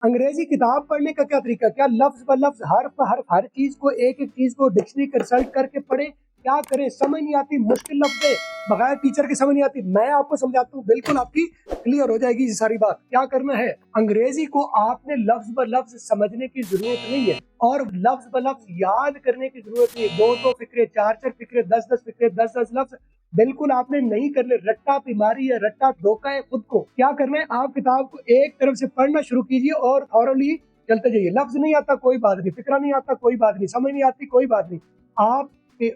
अंग्रेजी किताब पढ़ने का क्या तरीका, क्या लफ्ज ब लफ्ज हर चीज को एक एक चीज को डिक्शनरी कंसल्ट करके पढ़े, क्या करें, समझ नहीं आती, मुश्किल लफ्ज है, बगैर टीचर के समझ नहीं आती। मैं आपको समझाता हूँ, बिल्कुल आपकी क्लियर हो जाएगी ये सारी बात। क्या करना है, अंग्रेजी को आपने लफ्ज ब लफ्ज समझने की जरूरत नहीं है और लफ्ज ब लफ्ज याद करने की जरूरत नहीं है। दो दो फिक्रे, चार चार फिक्रे, दस दस फिक्रे, दस दस लफ्ज बिल्कुल आपने नहीं करने। रट्टा बीमारी है, रट्टा धोखा है खुद को। क्या करना है, आप किताब को एक तरफ से पढ़ना शुरू कीजिए और थॉरली चलते जाइए। लफ्ज नहीं आता कोई बात नहीं, फिक्रा नहीं आता कोई बात नहीं, समझ नहीं आती कोई बात नहीं, आप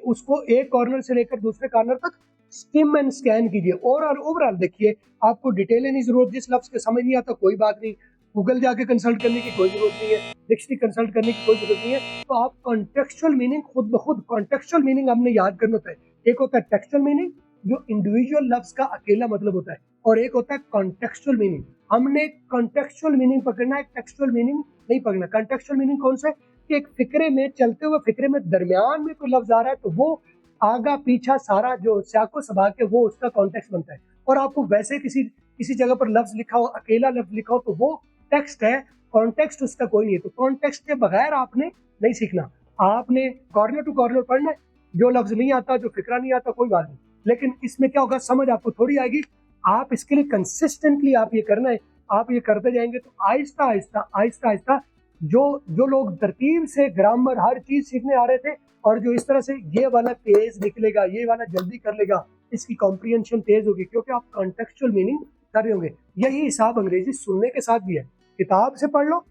उसको एक कॉर्नर से लेकर दूसरे कॉर्नर तक स्किम एंड स्कैन कीजिए। ओवरऑल देखिए, आपको डिटेल नहीं जरूरत, जिस लफ्ज के समझ नहीं आता कोई बात नहीं, गूगल जाके कंसल्ट करने की कोई जरूरत नहीं है, डिक्शनरी कंसल्ट करने की कोई जरूरत नहीं है। तो आप कॉन्टेक्चुअल मीनिंग खुद ब खुद, कॉन्टेक्चुअल मीनिंग हमने याद करना होता है। एक होता है टेक्सचुअल मीनिंग जो इंडिविजुअल लफ्ज का अकेला मतलब होता है, और एक होता है कॉन्टेक्चुअल मीनिंग। हमने कॉन्टेक्चुअल मीनिंग पकड़ना है, टेक्सचुअल मीनिंग नहीं पकड़ना। कॉन्टेक्चुअल मीनिंग कौन सा है कि एक फिक्रे में, चलते हुए फिक्रे में दरमियान में कोई लफ्ज आ रहा है तो वो आगा पीछा सारा जो स्याको सबा के वो उसका कॉन्टेक्स्ट बनता है। और आपको वैसे किसी किसी जगह पर लफ्ज लिखा हो, अकेला लफ्ज लिखा हो, तो वो टेक्स्ट है, कॉन्टेक्स्ट उसका कोई नहीं है। तो कॉन्टेक्स्ट के बगैर आपने नहीं सीखना, आपने कॉर्नर टू कॉर्नर पढ़ना है। जो लफ्ज नहीं आता, जो फिक्रा नहीं आता, कोई बात नहीं, लेकिन इसमें क्या होगा, समझ आपको थोड़ी आएगी। आप इसके लिए कंसिस्टेंटली आप ये करना है, आप ये करते जाएंगे तो आहिस्ता आहिस्ता आहिस्ता आहिस्ता जो जो लोग तरतीब से ग्रामर हर चीज सीखने आ रहे थे, और जो इस तरह से ये वाला तेज निकलेगा, ये वाला जल्दी कर लेगा, इसकी कॉम्प्रिहेंशन तेज होगी, क्योंकि आप कॉन्टेक्चुअल मीनिंग कर रहे होंगे। यही हिसाब अंग्रेजी सुनने के साथ भी है। किताब से पढ़ लो,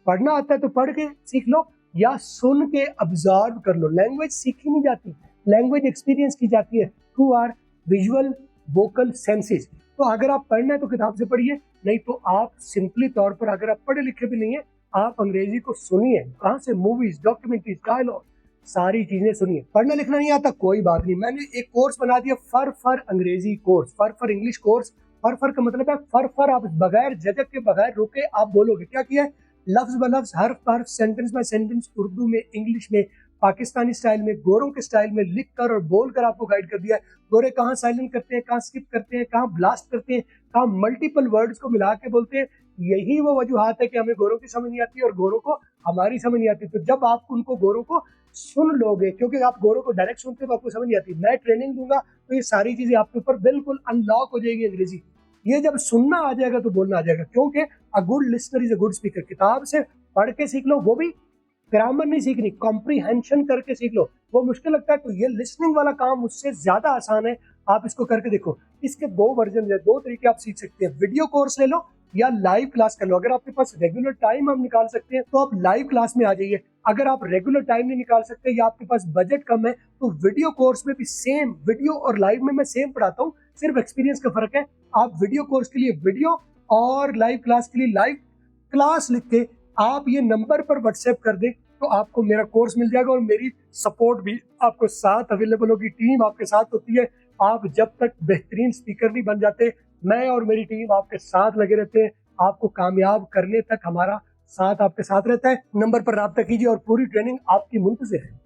पढ़ना आता है तो पढ़ के सीख लो, या सुन के ऑब्जर्व कर लो। लैंग्वेज सीखी नहीं जाती, लैंग्वेज एक्सपीरियंस की जाती है through our visual vocal senses. तो अगर आप पढ़ना है तो किताब से पढ़िए, नहीं तो आप सिंपली तौर पर, अगर आप पढ़े लिखे भी नहीं है, आप अंग्रेजी को सुनिए। कहाँ से, मूवीज, डॉक्यूमेंट्रीज, डायलॉग, सारी चीजें सुनिए। पढ़ना लिखना नहीं आता कोई बात नहीं, मैंने एक कोर्स बना दिया, फर अंग्रेजी कोर्स, फर इंग्लिश कोर्स। फर का मतलब है फर आप बगैर झिझक के, बगैर रुके आप बोलोगे। क्या किया है, लफ्ज ब लफ्ज, हर्फ सेंटेंस बाय सेंटेंस, उर्दू में, इंग्लिश में, पाकिस्तानी स्टाइल में, गोरों के स्टाइल में लिख कर और बोल कर आपको गाइड कर दिया है। गोरे कहाँ साइलेंट करते हैं, कहाँ स्किप करते हैं, कहाँ ब्लास्ट करते हैं, कहाँ मल्टीपल वर्ड्स को मिला के बोलते हैं। यही वो वजूहात है कि हमें गोरों की समझ नहीं आती और गोरों को हमारी समझ नहीं आती। तो जब आप उनको, गोरों को सुन लोगे, क्योंकि आप गोरों को डायरेक्ट सुनते हो तो आपको समझ नहीं आती, मैं ट्रेनिंग दूंगा तो ये सारी चीजें आपके ऊपर बिल्कुल अनलॉक हो जाएगी अंग्रेजी। ये जब सुनना आ जाएगा तो बोलना आ जाएगा, क्योंकि a good listener is a good speaker. किताब से पढ़ के सीख लो, वो भी ग्रामर नहीं सीखनी, कॉम्प्रीहेंशन करके सीख लो। वो मुश्किल लगता है तो ये लिसनिंग वाला काम उससे ज्यादा आसान है, आप इसको करके देखो। इसके दो वर्जन है, दो तरीके आप सीख सकते हैं, वीडियो कोर्स ले लो या लाइव क्लास कर लो। अगर आपके पास रेगुलर टाइम हम निकाल सकते हैं तो आप लाइव क्लास में आ जाइए। अगर आप रेगुलर टाइम नहीं निकाल सकते या आपके पास बजट कम है तो वीडियो कोर्स में भी सेम, वीडियो और लाइव में मैं सेम पढ़ाता हूँ, सिर्फ एक्सपीरियंस का फर्क है। आप वीडियो कोर्स के लिए वीडियो और लाइव क्लास के लिए लाइव क्लास लिख के आप ये नंबर पर व्हाट्सएप कर दे तो आपको मेरा कोर्स मिल जाएगा और मेरी सपोर्ट भी आपको साथ अवेलेबल होगी। टीम आपके साथ होती है। आप जब तक बेहतरीन स्पीकर नहीं बन जाते, मैं और मेरी टीम आपके साथ लगे रहते हैं। आपको कामयाब करने तक हमारा साथ आपके साथ रहता है। नंबर पर राब्ता कीजिए और पूरी ट्रेनिंग आपकी मुंतज़िर है।